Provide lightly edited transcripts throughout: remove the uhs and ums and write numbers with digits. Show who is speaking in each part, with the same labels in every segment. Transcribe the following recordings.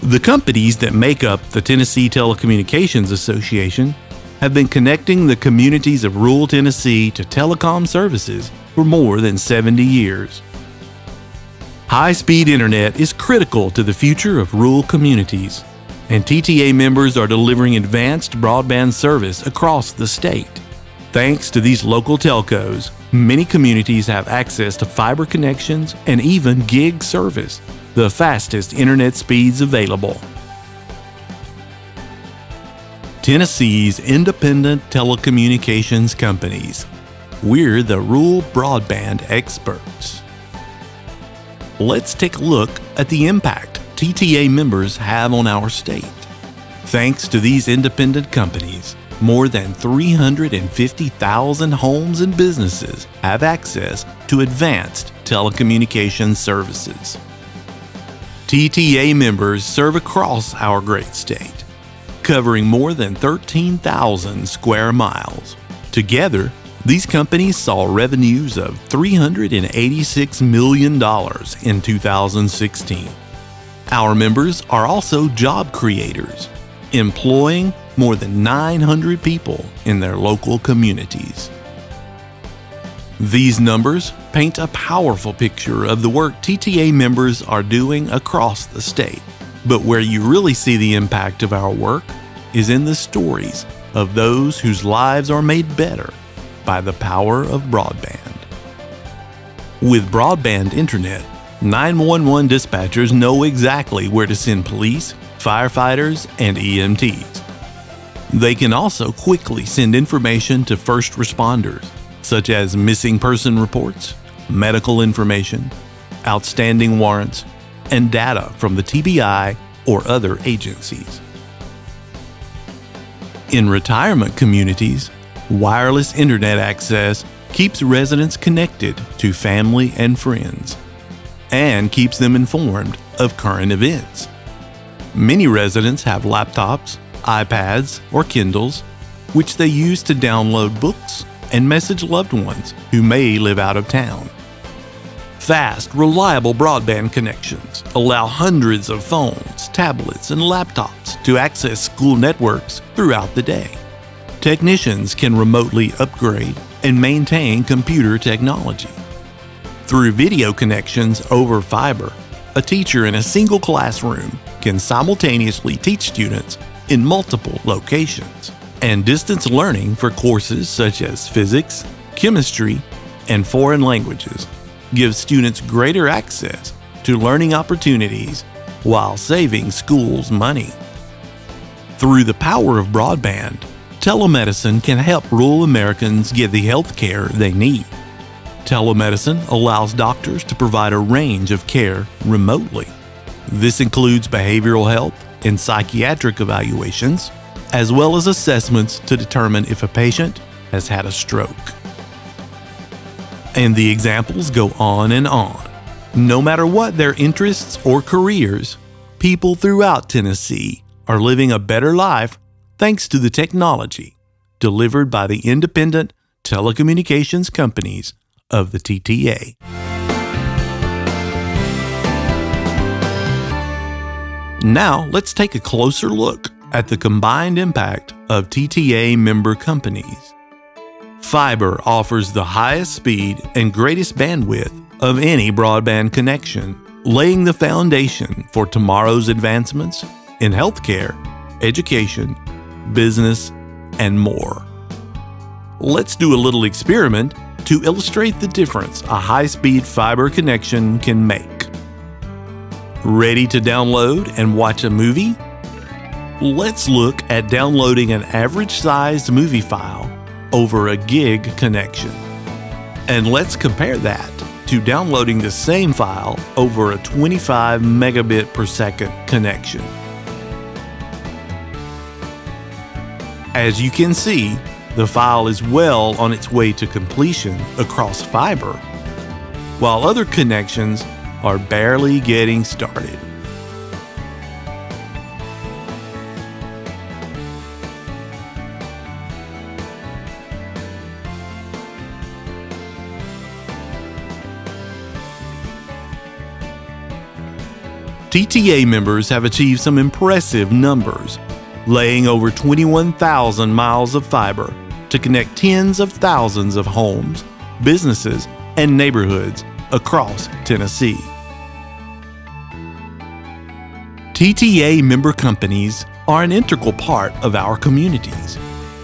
Speaker 1: The companies that make up the Tennessee Telecommunications Association have been connecting the communities of rural Tennessee to telecom services for more than 70 years. High-speed internet is critical to the future of rural communities, and TTA members are delivering advanced broadband service across the state. Thanks to these local telcos, many communities have access to fiber connections and even gig service, the fastest internet speeds available. Tennessee's independent telecommunications companies. We're the rural broadband experts. Let's take a look at the impact TTA members have on our state. Thanks to these independent companies, more than 350,000 homes and businesses have access to advanced telecommunications services. TTA members serve across our great state, covering more than 13,000 square miles. Together, these companies saw revenues of $386 million in 2016. Our members are also job creators, employing more than 900 people in their local communities. These numbers paint a powerful picture of the work TTA members are doing across the state. But where you really see the impact of our work is in the stories of those whose lives are made better by the power of broadband. With broadband internet, 911 dispatchers know exactly where to send police, firefighters, and EMTs. They can also quickly send information to first responders, such as missing person reports, medical information, outstanding warrants, and data from the TBI or other agencies. In retirement communities, wireless internet access keeps residents connected to family and friends, and keeps them informed of current events. Many residents have laptops, iPads, or Kindles, which they use to download books and message loved ones who may live out of town. Fast, reliable broadband connections allow hundreds of phones, tablets, and laptops to access school networks throughout the day. Technicians can remotely upgrade and maintain computer technology. Through video connections over fiber, a teacher in a single classroom can simultaneously teach students in multiple locations. And distance learning for courses such as physics, chemistry, and foreign languages gives students greater access to learning opportunities while saving schools money. Through the power of broadband, telemedicine can help rural Americans get the health care they need. Telemedicine allows doctors to provide a range of care remotely. This includes behavioral health and psychiatric evaluations, as well as assessments to determine if a patient has had a stroke. And the examples go on and on. No matter what their interests or careers, people throughout Tennessee are living a better life thanks to the technology delivered by the independent telecommunications companies of the TTA. Now, let's take a closer look at the combined impact of TTA member companies. Fiber offers the highest speed and greatest bandwidth of any broadband connection, laying the foundation for tomorrow's advancements in healthcare, education, business, and more. Let's do a little experiment to illustrate the difference a high-speed fiber connection can make. Ready to download and watch a movie? Let's look at downloading an average-sized movie file over a gig connection. And let's compare that to downloading the same file over a 25 megabit per second connection. As you can see, the file is well on its way to completion across fiber, while other connections are barely getting started. TTA members have achieved some impressive numbers, laying over 21,000 miles of fiber to connect tens of thousands of homes, businesses, and neighborhoods across Tennessee. TTA member companies are an integral part of our communities,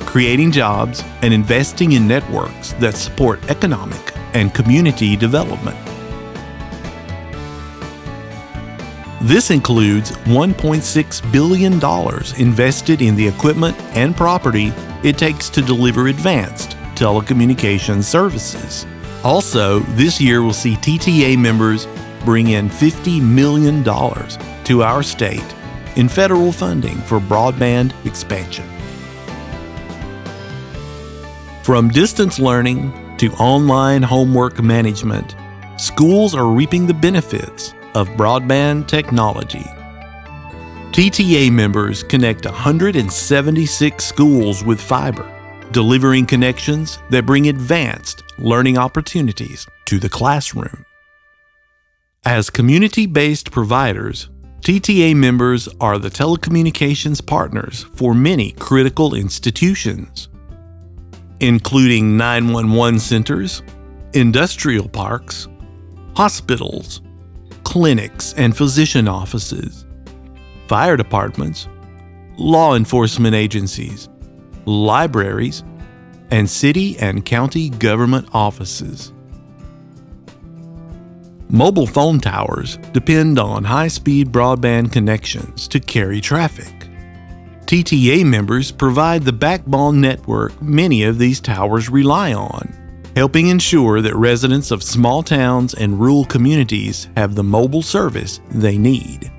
Speaker 1: creating jobs and investing in networks that support economic and community development. This includes $1.6 billion invested in the equipment and property it takes to deliver advanced telecommunications services. Also, this year will see TTA members bring in $50 million to our state in federal funding for broadband expansion. From distance learning to online homework management, schools are reaping the benefits of broadband technology. TTA members connect 176 schools with fiber, delivering connections that bring advanced learning opportunities to the classroom. As community-based providers, TTA members are the telecommunications partners for many critical institutions, including 911 centers, industrial parks, hospitals, clinics and physician offices, fire departments, law enforcement agencies, libraries, and city and county government offices. Mobile phone towers depend on high-speed broadband connections to carry traffic. TTA members provide the backbone network many of these towers rely on, helping ensure that residents of small towns and rural communities have the mobile service they need.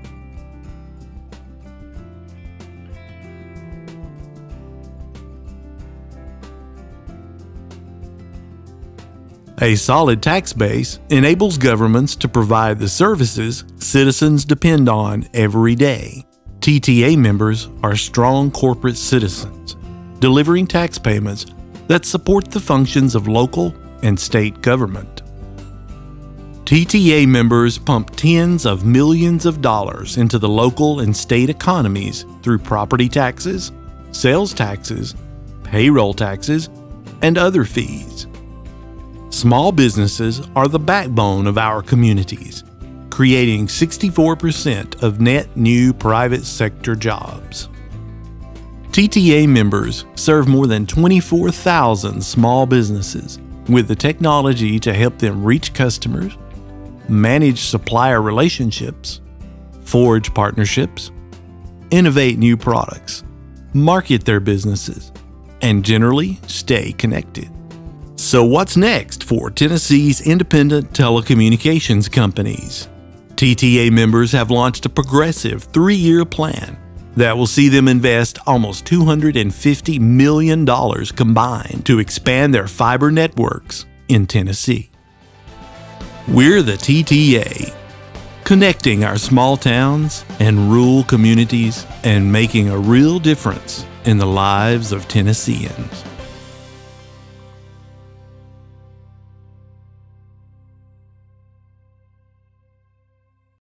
Speaker 1: A solid tax base enables governments to provide the services citizens depend on every day. TTA members are strong corporate citizens, delivering tax payments that support the functions of local and state government. TTA members pump tens of millions of dollars into the local and state economies through property taxes, sales taxes, payroll taxes, and other fees. Small businesses are the backbone of our communities, creating 64% of net new private sector jobs. TTA members serve more than 24,000 small businesses with the technology to help them reach customers, manage supplier relationships, forge partnerships, innovate new products, market their businesses, and generally stay connected. So what's next for Tennessee's independent telecommunications companies? TTA members have launched a progressive 3-year plan that will see them invest almost $250 million combined to expand their fiber networks in Tennessee. We're the TTA, connecting our small towns and rural communities and making a real difference in the lives of Tennesseans.